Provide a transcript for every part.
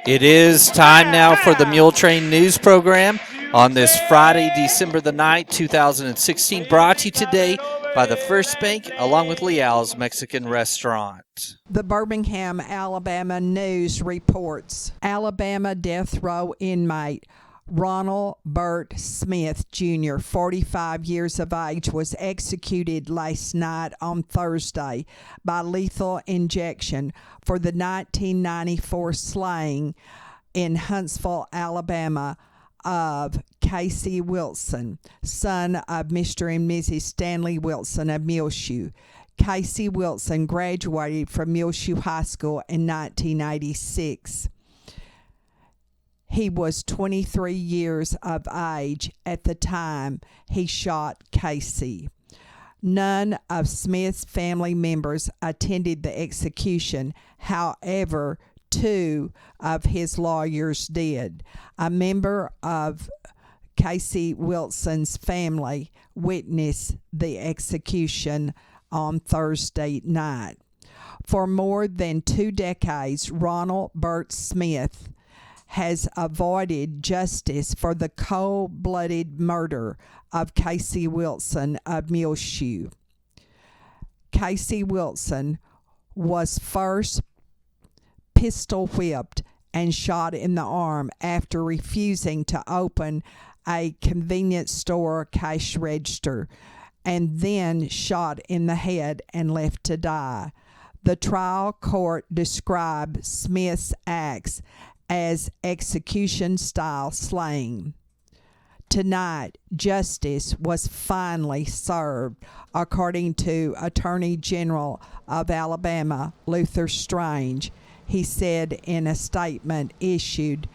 It is time now for the Muletrain News Program on this Friday, December the 9th, 2016, brought to you today by the First Bank along with Leal's Mexican Restaurant. The Birmingham, Alabama News reports Alabama death row inmate Ronald Burt Smith, Jr., 45 years of age, was executed last night on Thursday by lethal injection for the 1994 slaying in Huntsville, Alabama, of Casey Wilson, son of Mr. and Mrs. Stanley Wilson of Muleshoe. Casey Wilson graduated from Muleshoe High School in 1986. He was 23 years of age at the time he shot Casey. None of Smith's family members attended the execution. However, two of his lawyers did. A member of Casey Wilson's family witnessed the execution on Thursday night. For more than 2 decades, Ronald Burt Smith has avoided justice for the cold-blooded murder of Casey Wilson of Muleshoe. Casey Wilson was first pistol whipped and shot in the arm after refusing to open a convenience store cash register, and then shot in the head and left to die. The trial court described Smith's acts as execution-style slaying. Tonight, justice was finally served, according to Attorney General of Alabama, Luther Strange. He said in a statement issued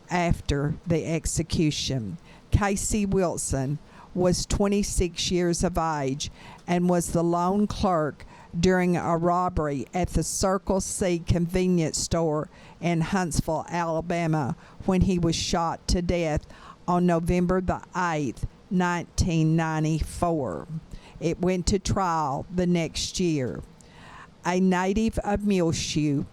after the execution. Casey Wilson was 26 years of age and was the lone clerk during a robbery at the Circle C convenience store in Huntsville, Alabama, when he was shot to death on November the 8th, 1994. It went to trial the next year. A native of Muleshoe,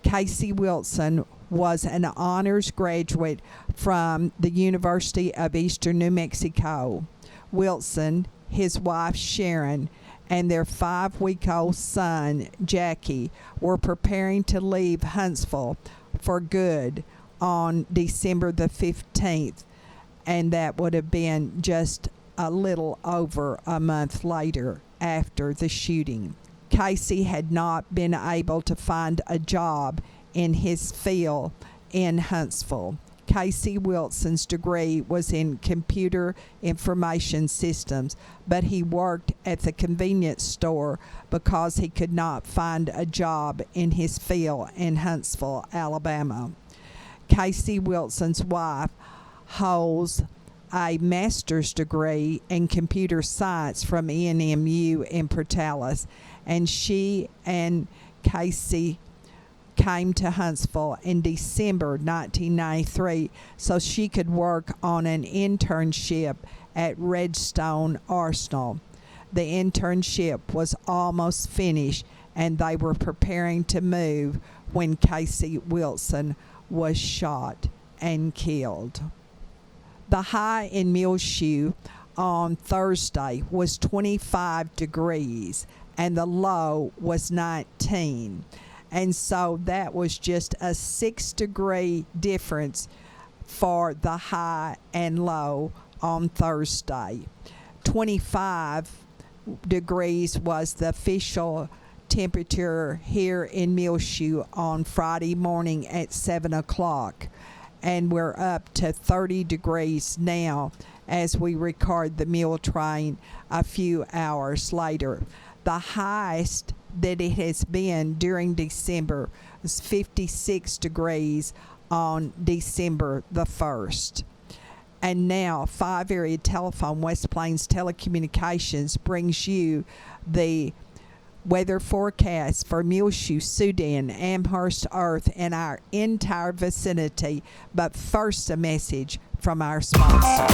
Casey Wilson was an honors graduate from the University of Eastern New Mexico. Wilson, his wife Sharon, and their 5-week-old son, Jackie, were preparing to leave Huntsville for good on December the 15th, and that would have been just a little over a month later after the shooting. Casey had not been able to find a job in his field in Huntsville. Casey Wilson's degree was in computer information systems, but he worked at the convenience store because he could not find a job in his field in Huntsville, Alabama. Casey Wilson's wife holds a master's degree in computer science from ENMU in Portales, and she and Casey came to Huntsville in December 1993 so she could work on an internship at Redstone Arsenal. The internship was almost finished and they were preparing to move when Casey Wilson was shot and killed. The high in Muleshoe on Thursday was 25 degrees and the low was 19. And so that was just a 6-degree difference for the high and low on Thursday. 25 degrees was the official temperature here in Muleshoe on Friday morning at 7 o'clock. And we're up to 30 degrees now as we record the Muletrain a few hours later. The highest that it has been during December was 56 degrees on December the 1st. And now 5 Area Telephone West Plains Telecommunications brings you the weather forecast for Muleshoe, Sudan, Amherst, Earth, and our entire vicinity. But first, a message from our sponsor.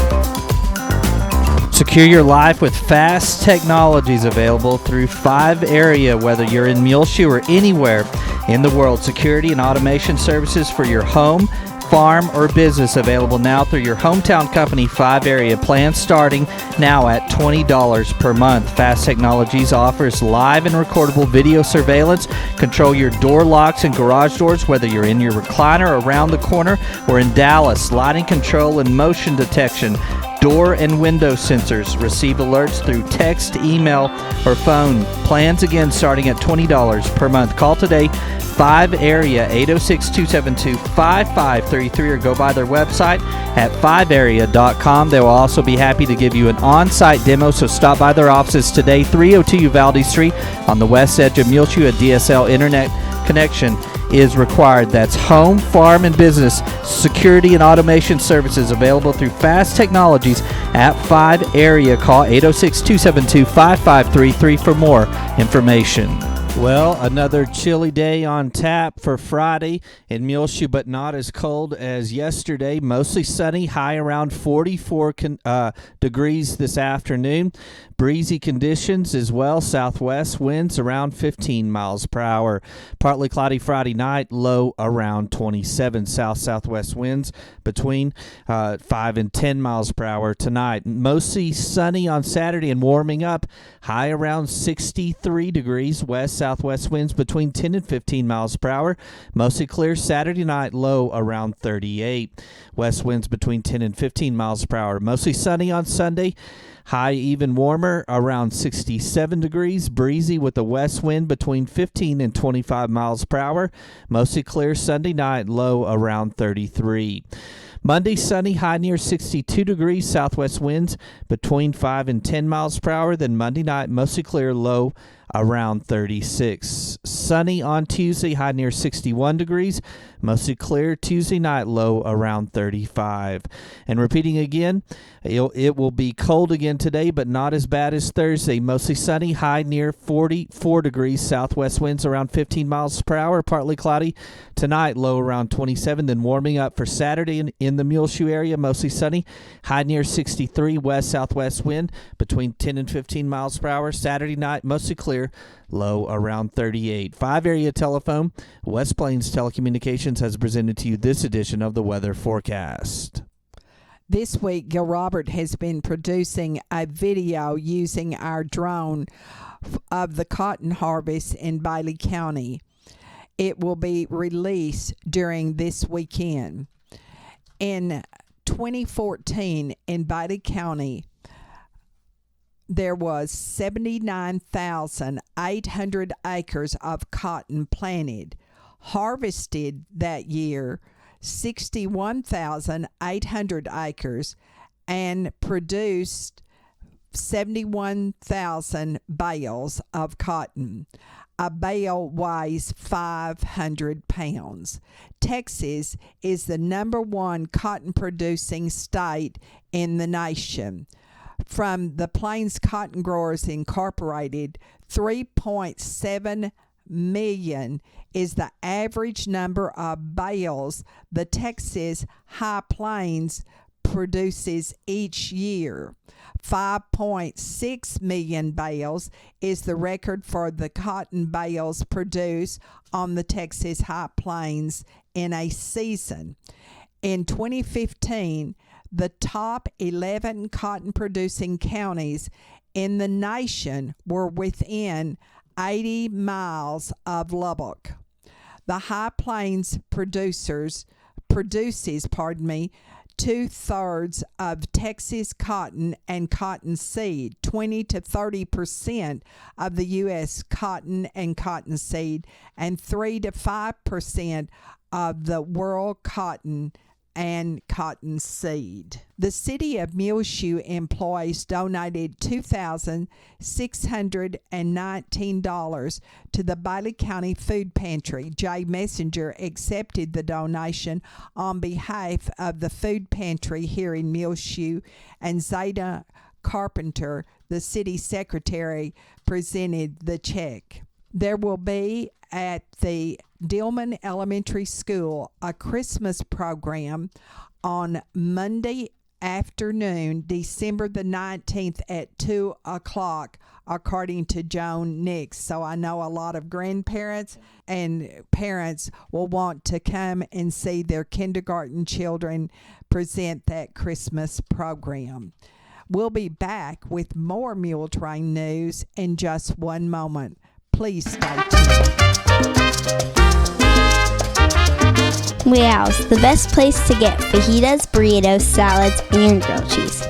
Secure your life with fast technologies available through 5 Area, whether you're in Muleshoe or anywhere in the world. Security and automation services for your home, farm, or business available now through your hometown company. 5 area plans starting now at $20 per month. Fast Technologies offers live and recordable video surveillance. Control your door locks and garage doors, whether you're in your recliner around the corner or in Dallas. Sliding control and motion detection. Door and window sensors. Receive alerts through text, email, or phone. Plans again starting at $20 per month. Call today, 5 area 806-272-5533, or go by their website at 5area.com. They will also be happy to give you an on-site demo, so stop by their offices today, 302 Uvalde Street on the west edge of Muleshoe. A DSL internet connection is required. That's home, farm, and business security and automation services available through Fast Technologies at 5 area. Call 806-272-5533 for more information. Well, another chilly day on tap for Friday in Muleshoe, but not as cold as yesterday. Mostly sunny, high around 44 degrees this afternoon. Breezy conditions as well. Southwest winds around 15 miles per hour. Partly cloudy Friday night, low around 27. South-southwest winds between 5 and 10 miles per hour tonight. Mostly sunny on Saturday and warming up. High around 63 degrees. West-southwest winds between 10 and 15 miles per hour. Mostly clear Saturday night, low around 38. West winds between 10 and 15 miles per hour. Mostly sunny on Sunday. High even warmer, around 67 degrees. Breezy with a west wind between 15 and 25 miles per hour. Mostly clear Sunday night, low around 33. Monday, sunny, high near 62 degrees. Southwest winds between 5 and 10 miles per hour. Then Monday night, mostly clear, low around 36. Sunny on Tuesday, high near 61 degrees. Mostly clear Tuesday night, low around 35. And repeating again, it will be cold again today, but not as bad as Thursday. Mostly sunny, high near 44 degrees. Southwest winds around 15 miles per hour. Partly cloudy tonight, low around 27. Then warming up for Saturday in the Muleshoe area. Mostly sunny, high near 63. West-southwest wind between 10 and 15 miles per hour. Saturday night, mostly clear, low around 38. 5 area telephone. West Plains Telecommunications has presented to you this edition of the weather forecast. This week, Gil Robert has been producing a video using our drone of the cotton harvest in Bailey County. It will be released during this weekend. In 2014, in Bailey County, there was 79,800 acres of cotton planted. Harvested that year, 61,800 acres, and produced 71,000 bales of cotton. A bale weighs 500 pounds. Texas is the #1 cotton producing state in the nation. From the Plains Cotton Growers Incorporated, 3.7 million is the average number of bales the Texas High Plains produces each year. 5.6 million bales is the record for the cotton bales produced on the Texas High Plains in a season. In 2015, the top 11 cotton-producing counties in the nation were within 80 miles of Lubbock. The High Plains produces 2/3 of Texas cotton and cotton seed, 20 to 30% of the U.S. cotton and cotton seed, and 3 to 5% of the world cotton and cottonseed. The city of Muleshoe employees donated $2,619 to the Bailey County Food Pantry. Jay Messenger accepted the donation on behalf of the food pantry here in Muleshoe, and Zeta Carpenter, the city secretary, presented the check. There will be at the Dillman Elementary School a Christmas program on Monday afternoon, December the 19th at 2 o'clock, according to Joan Nix. So I know a lot of grandparents and parents will want to come and see their kindergarten children present that Christmas program. We'll be back with more Muletrain news in just one moment. Please stay tuned. Leo's, the best place to get fajitas, burritos, salads, and grilled cheese.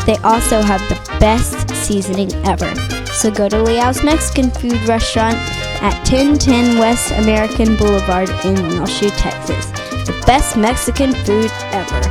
They also have the best seasoning ever. So go to Leo's Mexican Food Restaurant at 1010 West American Boulevard in Muleshoe, Texas. The best Mexican food ever.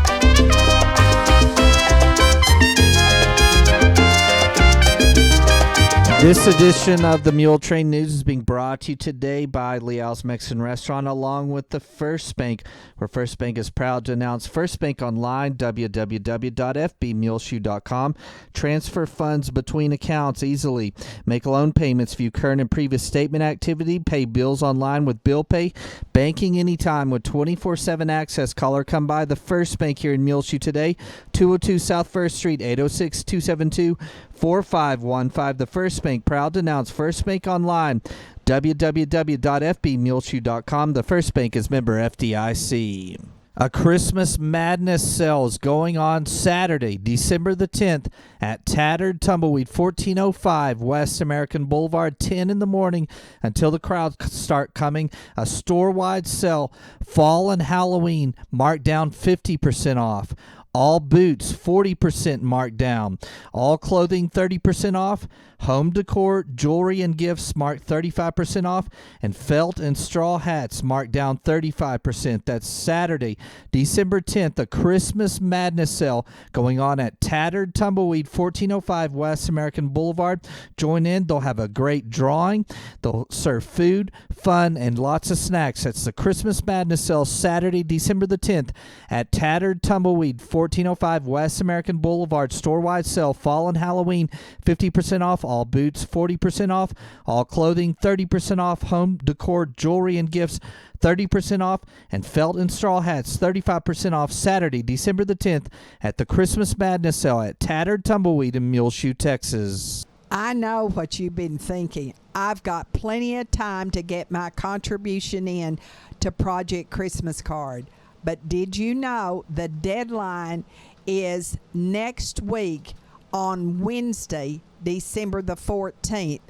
This edition of the Muletrain News is being brought to you today by Leal's Mexican Restaurant, along with the First Bank, where First Bank is proud to announce First Bank Online, www.fbmuleshoe.com. Transfer funds between accounts easily. Make loan payments, view current and previous statement activity, pay bills online with Bill Pay, banking anytime with 24/7 access. Call or come by the First Bank here in Muleshoe today, 202 South First Street, 806-272-4515. The First Bank, proud to announce First Bank Online, www.fbmuleshoe.com. The First Bank is member FDIC. A Christmas Madness sale is going on Saturday, December the 10th at Tattered Tumbleweed, 1405 West American Boulevard, 10 in the morning until the crowds start coming. A store-wide sale, fall and Halloween, marked down 50% off. All boots, 40% marked down. All clothing, 30% off. Home decor, jewelry, and gifts marked 35% off. And felt and straw hats marked down 35%. That's Saturday, December 10th, a Christmas Madness sale going on at Tattered Tumbleweed, 1405 West American Boulevard. Join in. They'll have a great drawing. They'll serve food, fun, and lots of snacks. That's the Christmas Madness sale Saturday, December the 10th at Tattered Tumbleweed, 1405 West American Boulevard. Store-wide sale, fall and Halloween, 50% off. All boots, 40% off. All clothing, 30% off. Home decor, jewelry, and gifts, 30% off. And felt and straw hats, 35% off. Saturday, December the 10th at the Christmas Madness sale at Tattered Tumbleweed in Muleshoe, Texas. I know what you've been thinking. I've got plenty of time to get my contribution in to Project Christmas Card. But did you know the deadline is next week on Wednesday, December the 14th?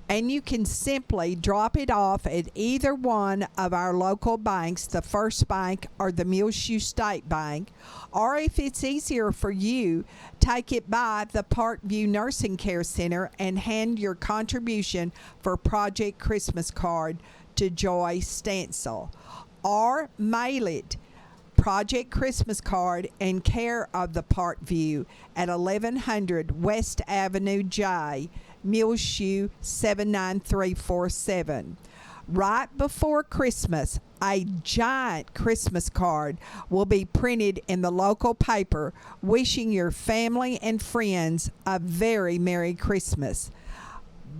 And you can simply drop it off at either one of our local banks, the First Bank or the Muleshoe State Bank. Or if it's easier for you, take it by the Parkview Nursing Care Center and hand your contribution for Project Christmas Card to Joy Stansel. Or mail it, Project Christmas Card, in care of the Parkview at 1100 West Avenue J, Muleshoe 79347. Right before Christmas, a giant Christmas card will be printed in the local paper wishing your family and friends a very Merry Christmas.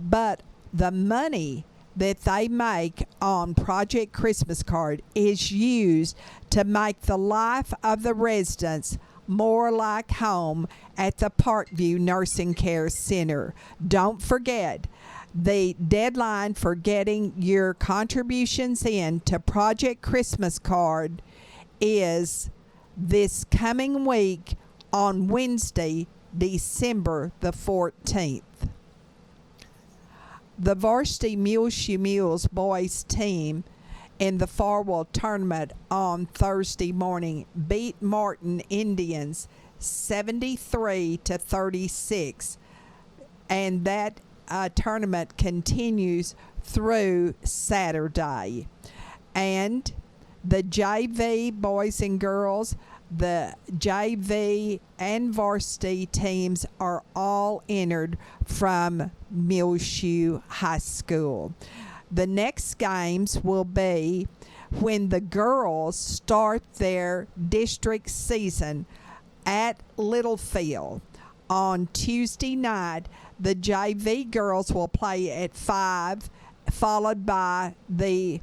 But the money that they make on Project Christmas Card is used to make the life of the residents more like home at the Parkview Nursing Care Center. Don't forget, the deadline for getting your contributions in to Project Christmas Card is this coming week on Wednesday, December the 14th. The varsity Muleshoe Mules boys team in the Farwell tournament on Thursday morning beat Martin Indians 73-36, and that tournament continues through Saturday. And the JV boys and girls, the JV and varsity teams are all entered from Muleshoe High School. The next games will be when the girls start their district season at Littlefield. On Tuesday night, the JV girls will play at 5, followed by the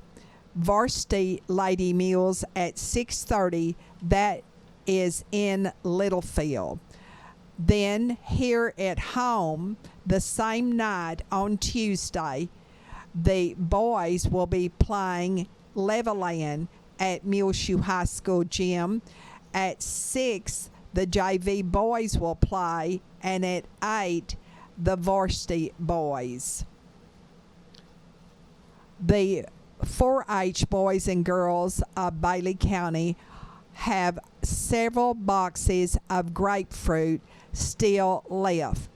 varsity Lady Mules at 6:30. That is in Littlefield. Then here at home, the same night on Tuesday, the boys will be playing Leveland at Muleshoe High School gym. At 6, the JV boys will play, and at 8, the varsity boys. The 4-H boys and girls of Bailey County have several boxes of grapefruit still left,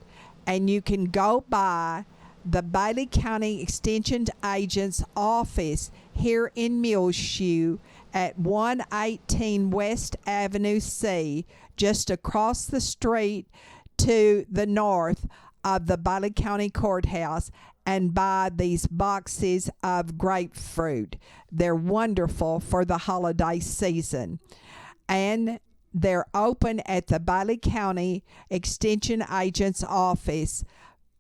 and you can go by the Bailey County Extension Agent's office here in Muleshoe at 118 West Avenue C, just across the street to the north of the Bailey County Courthouse, and buy these boxes of grapefruit. They're wonderful for the holiday season. And they're open at the Bailey County Extension Agent's office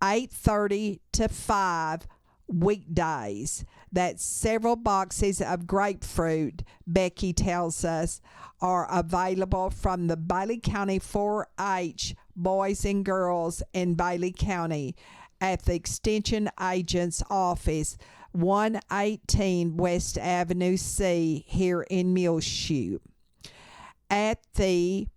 8:30 to 5 weekdays. That's several boxes of grapefruit, Becky tells us, are available from the Bailey County 4-H boys and girls in Bailey County at the Extension Agent's office, 118 West Avenue C here in Muleshoe. At the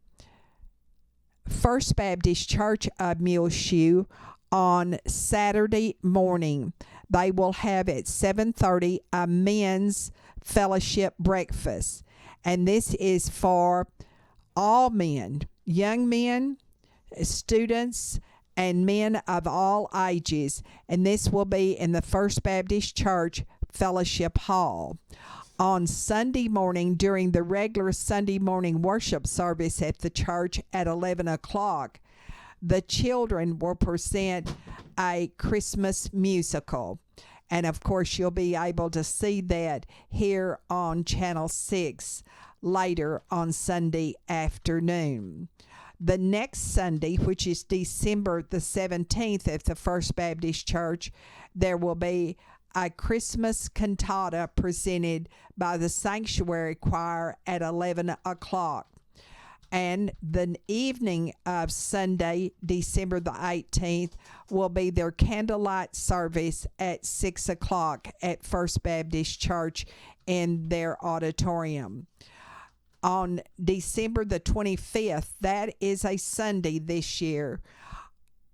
First Baptist Church of Muleshoe on Saturday morning, they will have at 7:30 a men's fellowship breakfast. And this is for all men, young men, students, and men of all ages. And this will be in the First Baptist Church Fellowship Hall. On Sunday morning, during the regular Sunday morning worship service at the church at 11 o'clock, the children will present a Christmas musical. And of course, you'll be able to see that here on Channel 6 later on Sunday afternoon. The next Sunday, which is December the 17th at the First Baptist Church, there will be a Christmas cantata presented by the Sanctuary Choir at 11 o'clock. And the evening of Sunday, December the 18th, will be their candlelight service at 6 o'clock at First Baptist Church in their auditorium. On December the 25th, that is a Sunday this year,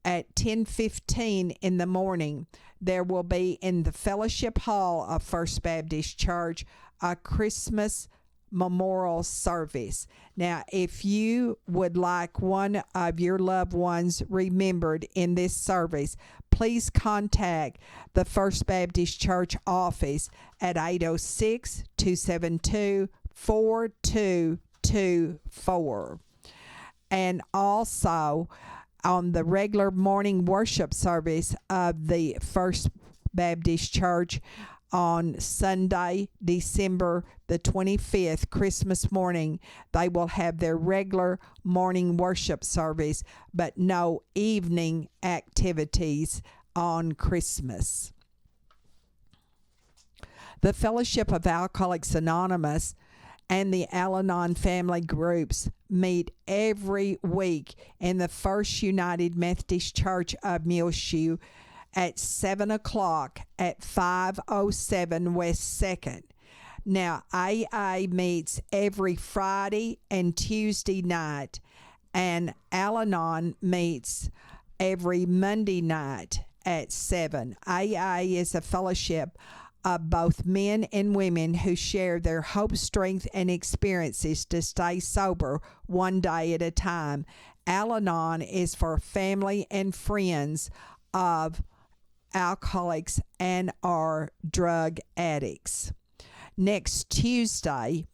at 10:15 in the morning, there will be in the Fellowship Hall of First Baptist Church a Christmas memorial service. Now, if you would like one of your loved ones remembered in this service, please contact the First Baptist Church office at 806-272-4224. And also on the regular morning worship service of the First Baptist Church on Sunday, December the 25th, Christmas morning, they will have their regular morning worship service, but no evening activities on Christmas. The Fellowship of Alcoholics Anonymous and the Al-Anon family groups meet every week in the First United Methodist Church of Muleshoe at 7 o'clock at 507 West 2nd. Now, AA meets every Friday and Tuesday night, and Al-Anon meets every Monday night at 7. AA is a fellowship of both men and women who share their hope, strength, and experiences to stay sober one day at a time. Al-Anon is for family and friends of alcoholics and or drug addicts. Next Tuesday,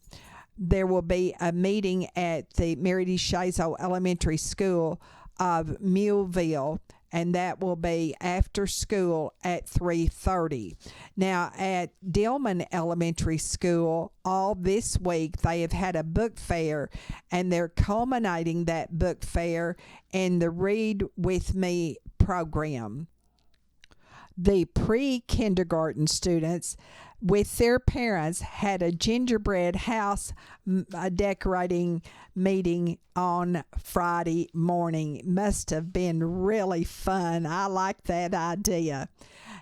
there will be a meeting at the Mary D. Shazo Elementary School of Muleville, and that will be after school at 3:30. Now, at Dillman Elementary School, all this week they have had a book fair, and they're culminating that book fair in the Read With Me program. The pre-kindergarten students with their parents had a gingerbread house decorating meeting on Friday morning. Must have been really fun. I like that idea.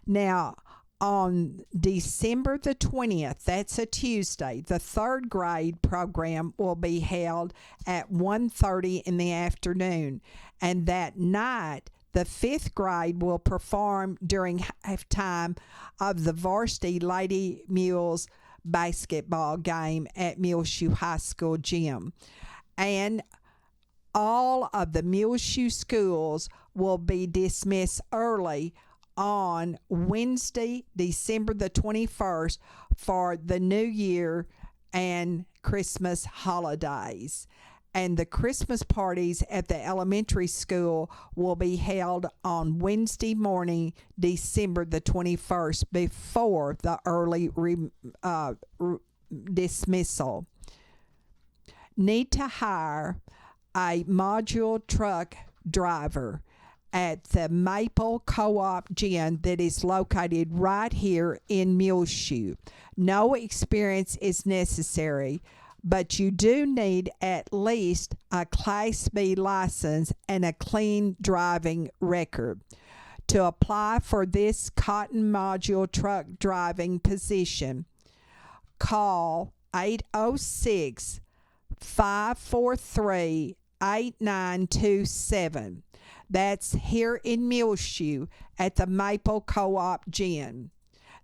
Now, on December the 20th, that's a Tuesday, the third grade program will be held at 1:30 in the afternoon. And that night, the fifth grade will perform during halftime of the varsity Lady Mules basketball game at Muleshoe High School gym. And all of the Muleshoe schools will be dismissed early on Wednesday, December the 21st for the New Year and Christmas holidays. And the Christmas parties at the elementary school will be held on Wednesday morning, December the 21st, before the early dismissal. Need to hire a module truck driver at the Maple Co-op Gym that is located right here in Muleshoe. No experience is necessary, but you do need at least a Class B license and a clean driving record. To apply for this cotton module truck driving position, call 806-543-8927. That's here in Muleshoe at the Maple Co-op Gym.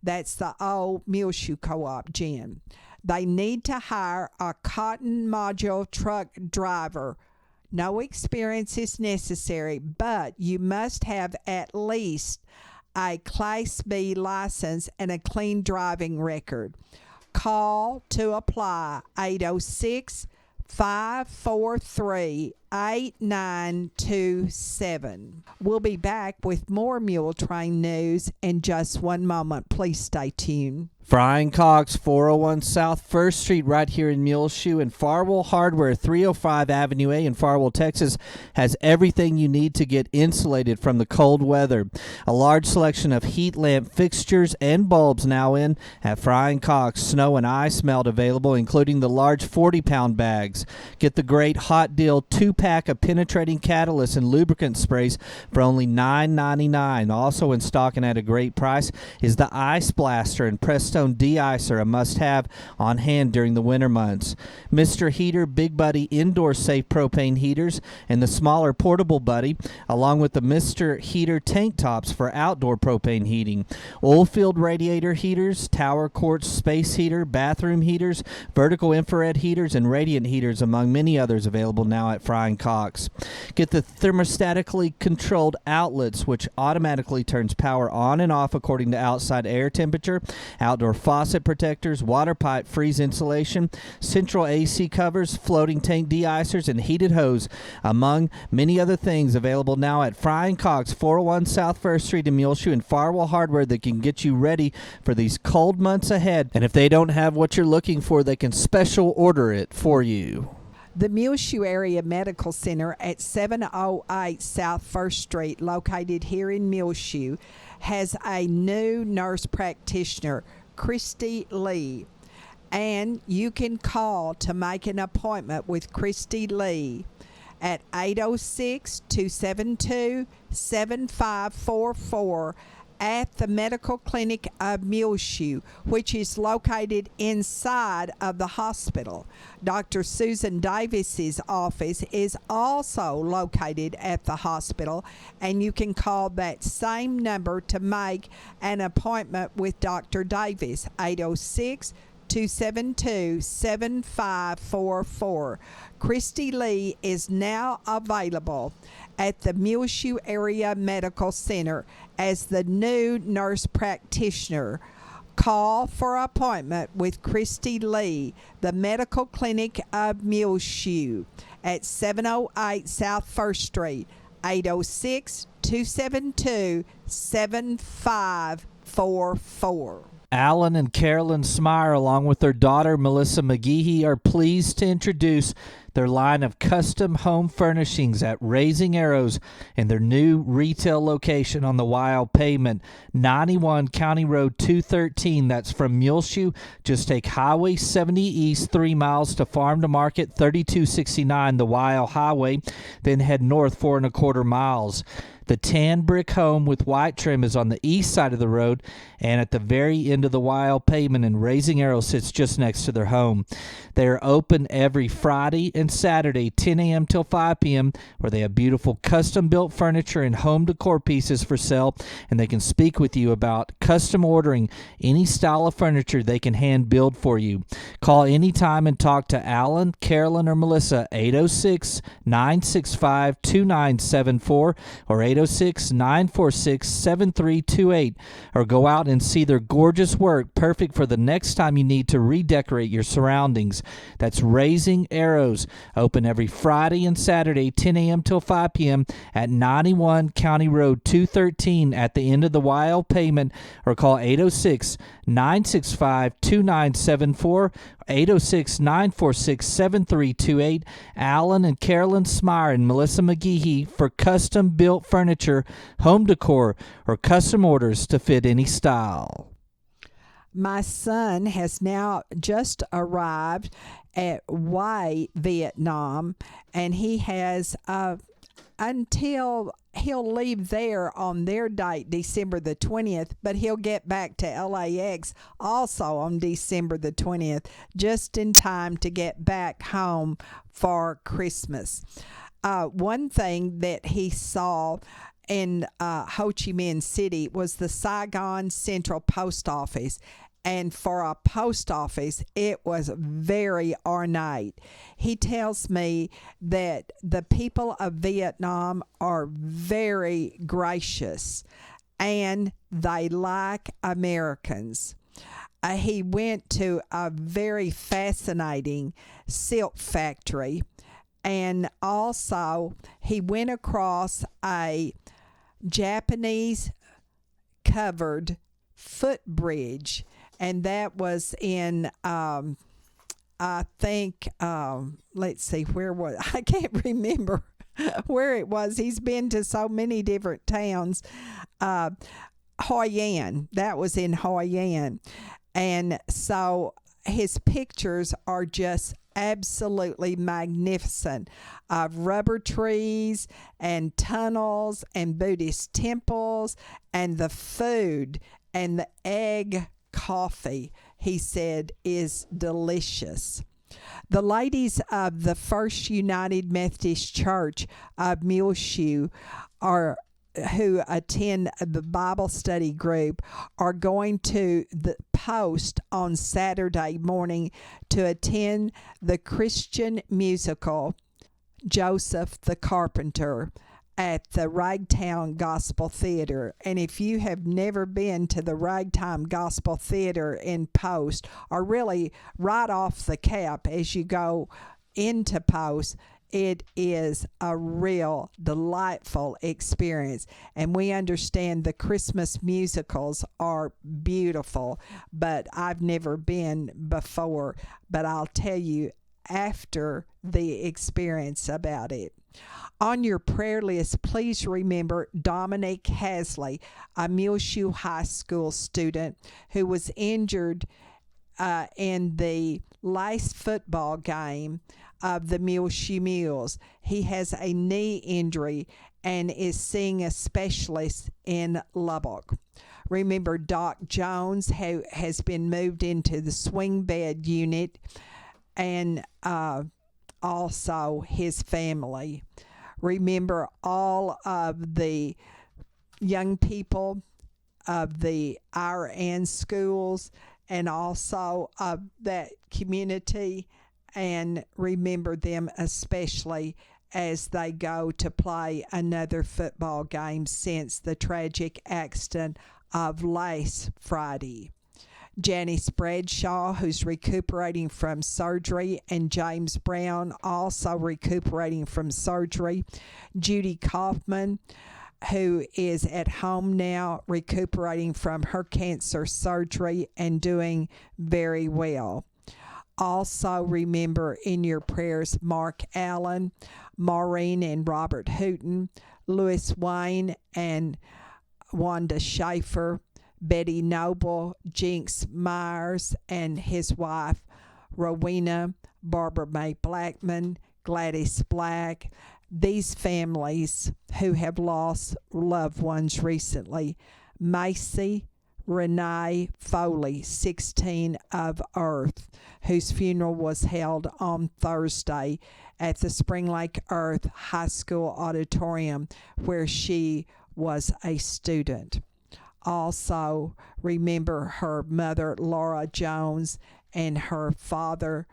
That's the old Muleshoe Co-op Gym. They need to hire a cotton module truck driver. No experience is necessary, but you must have at least a Class B license and a clean driving record. Call to apply 806-543-8927. We'll be back with more Muletrain news in just one moment. Please stay tuned. Frying Cox, 401 South 1st Street, right here in Muleshoe, and Farwell Hardware, 305 Avenue A in Farwell, Texas, has everything you need to get insulated from the cold weather. A large selection of heat lamp fixtures and bulbs now in at Frying Cox. Snow and ice melt available, including the large 40-pound bags. Get the great hot deal 2-pack of penetrating catalyst and lubricant sprays for only $9.99. Also in stock and at a great price is the Ice Blaster and Prestone De-Icer, a must-have on hand during the winter months. Mr. Heater Big Buddy indoor safe propane heaters and the smaller portable Buddy, along with the Mr. Heater tank tops for outdoor propane heating. Oilfield radiator heaters, tower quartz space heater, bathroom heaters, vertical infrared heaters, and radiant heaters, among many others available now at Frying Cox. Get the thermostatically controlled outlets, which automatically turns power on and off according to outside air temperature, outdoor faucet protectors, water pipe freeze insulation, central AC covers, floating tank de-icers, and heated hose, among many other things available now at Frying Cox, 401 South 1st Street in Muleshoe, and Farwell Hardware that can get you ready for these cold months ahead. And if they don't have what you're looking for, they can special order it for you. The Muleshoe Area Medical Center at 708 South 1st Street, located here in Muleshoe, has a new nurse practitioner, Christy Lee, and you can call to make an appointment with Christy Lee at 806-272-7544 at the Medical Clinic of Muleshoe, which is located inside of the hospital. Dr. Susan Davis's office is also located at the hospital, and you can call that same number to make an appointment with Dr. Davis, 806-272-7544. Christy Lee is now available at the Muleshoe Area Medical Center as the new nurse practitioner. Call for an appointment with Christy Lee, the Medical Clinic of Muleshoe, at 708 South 1st Street, 806-272-7544. Alan and Carolyn Smyer, along with their daughter Melissa McGehee, are pleased to introduce their line of custom home furnishings at Raising Arrows in their new retail location on the Wild Pavement, 91 County Road 213. That's from Muleshoe. Just take Highway 70 east 3 miles to Farm to Market 3269, the Wild Highway, then head north 4¼ miles. The tan brick home with white trim is on the east side of the road and at the very end of the Wild Pavement, and Raising Arrow sits just next to their home. They are open every Friday and Saturday, 10 a.m. till 5 p.m., where they have beautiful custom-built furniture and home decor pieces for sale, and they can speak with you about custom ordering any style of furniture they can hand build for you. Call anytime and talk to Alan, Carolyn, or Melissa, 806-965-2974 or 806-946-7328, or go out and see their gorgeous work, perfect for the next time you need to redecorate your surroundings. That's Raising Arrows, open every Friday and Saturday, 10 a.m. till 5 p.m. at 91 County Road 213 at the end of the Wild Pavement, or call 806-965-2974, 806-946-7328. Alan and Carolyn Smire and Melissa McGehee for custom-built furniture, home decor, or custom orders to fit any style. My son has now just arrived at Hue, Vietnam, and he has until he'll leave there on their date, December the 20th, but he'll get back to LAX also on December the 20th, just in time to get back home for Christmas. One thing that he saw in Ho Chi Minh City was the Saigon Central Post Office. And for a post office, it was very ornate. He tells me that the people of Vietnam are very gracious and they like Americans. He went to a very fascinating silk factory, and also he went across a Japanese covered footbridge, and that was in I think let's see, where was I can't remember where it was. He's been to so many different towns. Hoi An, that was in Hoi An, and so his pictures are just absolutely magnificent of rubber trees and tunnels and Buddhist temples, and the food and the egg coffee, he said, is delicious. The ladies of the First United Methodist Church of Muleshoe who attend the Bible study group are going to the post on Saturday morning to attend the Christian musical Joseph the Carpenter at the Ragtown Gospel Theater. And if you have never been to the Ragtime Gospel Theater in Post, or really right off the cap as you go into Post, it is a real delightful experience. And we understand the Christmas musicals are beautiful, but I've never been before. But I'll tell you after the experience about it. On your prayer list, please remember Dominic Hasley, a Muleshoe High School student who was injured in the last football game of the Muleshoe Mules. He has a knee injury and is seeing a specialist in Lubbock. Remember Doc Jones, who has been moved into the swing bed unit, and also his family. Remember all of the young people of the RN schools and also of that community, and remember them especially as they go to play another football game since the tragic accident of last Friday. Janice Bradshaw, who's recuperating from surgery, and James Brown, also recuperating from surgery. Judy Kaufman, who is at home now recuperating from her cancer surgery and doing very well. Also remember in your prayers Mark Allen, Maureen and Robert Hooten, Louis Wayne and Wanda Schaefer, Betty Noble, Jinx Myers and his wife Rowena, Barbara Mae Blackman, Gladys Black. These families who have lost loved ones recently. Macy Renee Foley, 16 of Earth, whose funeral was held on Thursday at the Spring Lake Earth High School auditorium where she was a student. Also, remember her mother, Laura Jones, and her father,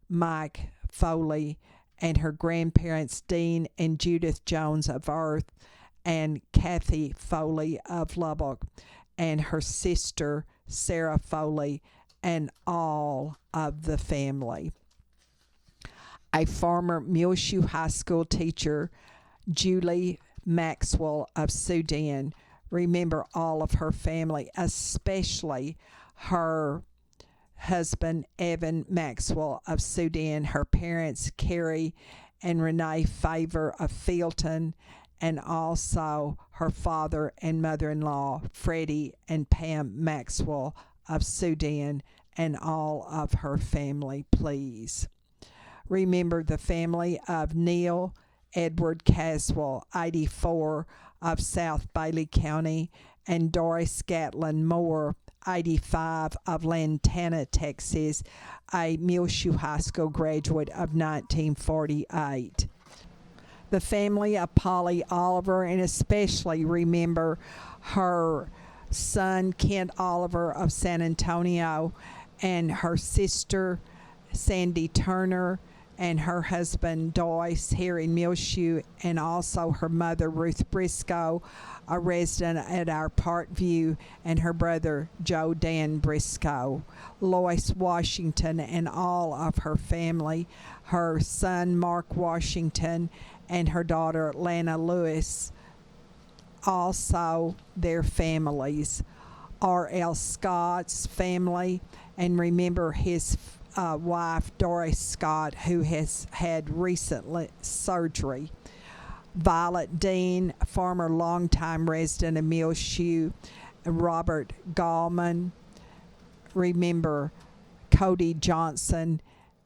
Mike Foley, and her grandparents, Dean and Judith Jones of Earth, and Kathy Foley of Lubbock, and her sister, Sarah Foley, and all of the family. A former Muleshoe High School teacher, Julie Maxwell of Sudan. Remember all of her family, especially her husband, Evan Maxwell of Sudan, her parents, Carrie and Renee Favor of Fielton, and also her father and mother-in-law, Freddie and Pam Maxwell of Sudan, and all of her family, please. Remember the family of Neil Edward Caswell, 84, of South Bailey County, and Doris Gatlin Moore, 85, of Lantana, Texas, a Muleshoe High School graduate of 1948. The family of Polly Oliver, and especially remember her son, Kent Oliver of San Antonio, and her sister, Sandy Turner, and her husband, Doyce, here in Muleshoe, and also her mother, Ruth Briscoe, a resident at our Parkview, and her brother, Joe Dan Briscoe, Lois Washington, and all of her family, her son, Mark Washington, and her daughter, Lana Lewis, also their families, R.L. Scott's family, and remember his wife, Doris Scott, who has had recently surgery. Violet Dean, former longtime resident of Muleshoe, Robert Gallman. Remember Cody Johnson,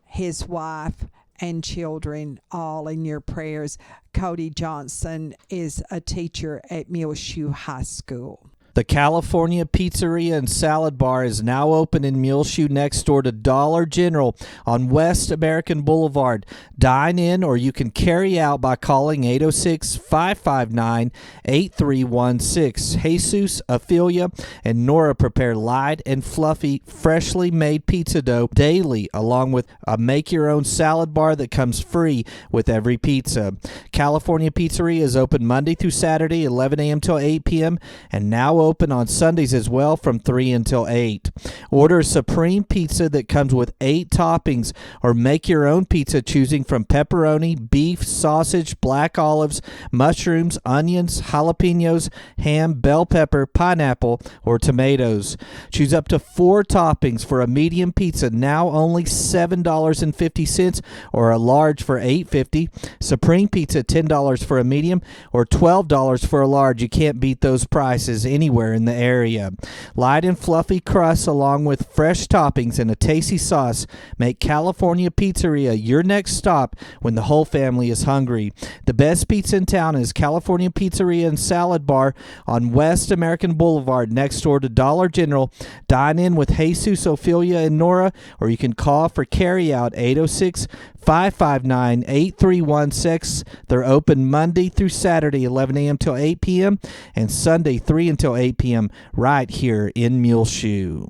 his wife, and children, all in your prayers. Cody Johnson is a teacher at Muleshoe High School. The California Pizzeria and Salad Bar is now open in Muleshoe next door to Dollar General on West American Boulevard. Dine in or you can carry out by calling 806-559-8316. Jesus, Ophelia, and Nora prepare light and fluffy, freshly made pizza dough daily, along with a make-your-own salad bar that comes free with every pizza. California Pizzeria is open Monday through Saturday, 11 a.m. till 8 p.m., and now open on Sundays as well from 3 until 8. Order a supreme pizza that comes with 8 toppings, or make your own pizza choosing from pepperoni, beef, sausage, black olives, mushrooms, onions, jalapenos, ham, bell pepper, pineapple, or tomatoes. Choose up to 4 toppings for a medium pizza, now only $7.50, or a large for $8.50. Supreme pizza, $10 for a medium, or $12 for a large. You can't beat those prices anywhere in the area. Light and fluffy crusts along with fresh toppings and a tasty sauce make California Pizzeria your next stop when the whole family is hungry. The best pizza in town is California Pizzeria and Salad Bar on West American Boulevard next door to Dollar General. Dine in with Jesus, Ophelia, and Nora, or you can call for carryout 806-559-8316. They're open Monday through Saturday, 11 a.m. till 8 p.m. and Sunday, 3 until 8 p.m. right here in Muleshoe.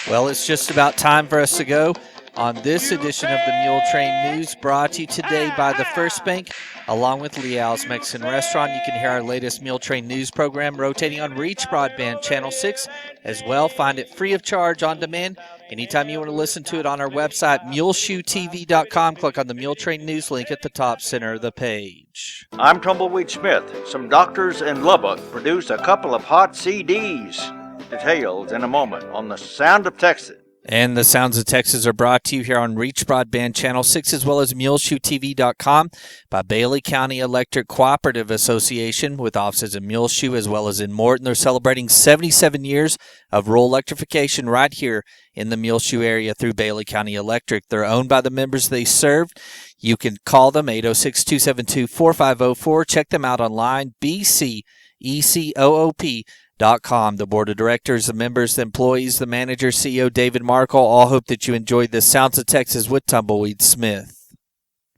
Well, it's just about time for us to go on this edition of the Muletrain News, brought to you today by the First Bank, along with Leal's Mexican Restaurant. You can hear our latest Muletrain News program rotating on Reach Broadband Channel 6 as well. Find it free of charge on demand anytime you want to listen to it on our website, muleshoetv.com. Click on the Muletrain News link at the top center of the page. I'm Tumbleweed Smith. Some doctors in Lubbock produce a couple of hot CDs. Details in a moment on the Sound of Texas. And the Sounds of Texas are brought to you here on Reach Broadband Channel 6 as well as MuleshoeTV.com by Bailey County Electric Cooperative Association with offices in Muleshoe as well as in Morton. They're celebrating 77 years of rural electrification right here in the Muleshoe area through Bailey County Electric. They're owned by the members they serve. You can call them 806-272-4504. Check them out online, bcecoop.com. The board of directors, the members, the employees, the manager, CEO David Markle all hope that you enjoyed the Sounds of Texas with Tumbleweed Smith.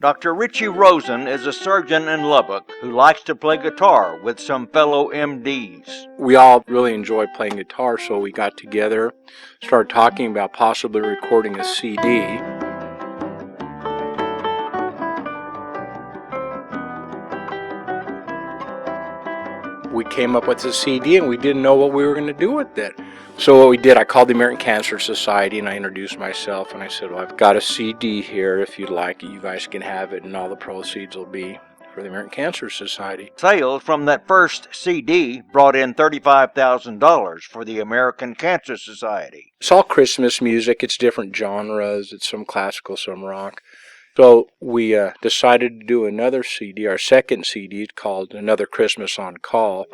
Dr. Richie Rosen is a surgeon in Lubbock who likes to play guitar with some fellow MDs. We all really enjoy playing guitar, so we got together, started talking about possibly recording a CD. We came up with a CD and we didn't know what we were going to do with it. So what we did, I called the American Cancer Society and I introduced myself and I said, well, I've got a CD here. If you'd like it, you guys can have it, and all the proceeds will be for the American Cancer Society. Sales from that first CD brought in $35,000 for the American Cancer Society. It's all Christmas music. It's different genres. It's some classical, some rock. So we decided to do another CD, our second CD, called Another Christmas on Call.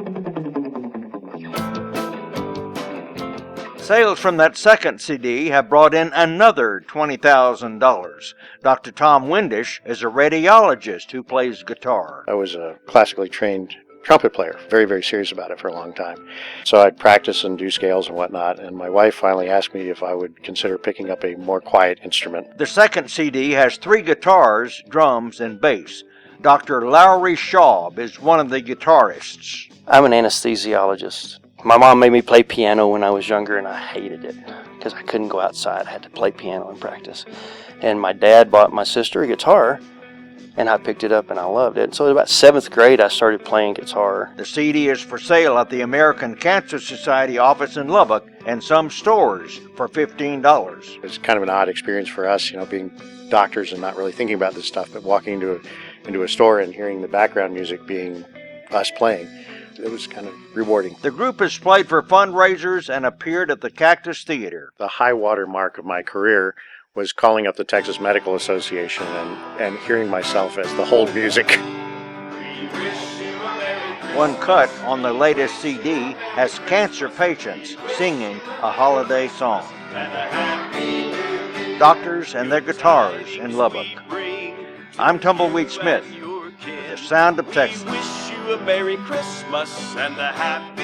Sales from that second CD have brought in another $20,000. Dr. Tom Windish is a radiologist who plays guitar. I was a classically trained trumpet player, very, very serious about it for a long time. So I'd practice and do scales and whatnot, and my wife finally asked me if I would consider picking up a more quiet instrument. The second CD has 3 guitars, drums, and bass. Dr. Lowry Schaub is one of the guitarists. I'm an anesthesiologist. My mom made me play piano when I was younger, and I hated it because I couldn't go outside. I had to play piano and practice. And my dad bought my sister a guitar, and I picked it up and I loved it. So in about 7th grade, I started playing guitar. The CD is for sale at the American Cancer Society office in Lubbock and some stores for $15. It's kind of an odd experience for us, being doctors and not really thinking about this stuff, but walking into a store and hearing the background music being us playing. It was kind of rewarding. The group has played for fundraisers and appeared at the Cactus Theater. The high water mark of my career was calling up the Texas Medical Association and hearing myself as the hold music. One cut on the latest CD has cancer patients singing a holiday song. Doctors and their guitars in Lubbock. I'm Tumbleweed Smith, the Sound of Texas. Wish you a Merry Christmas and a Happy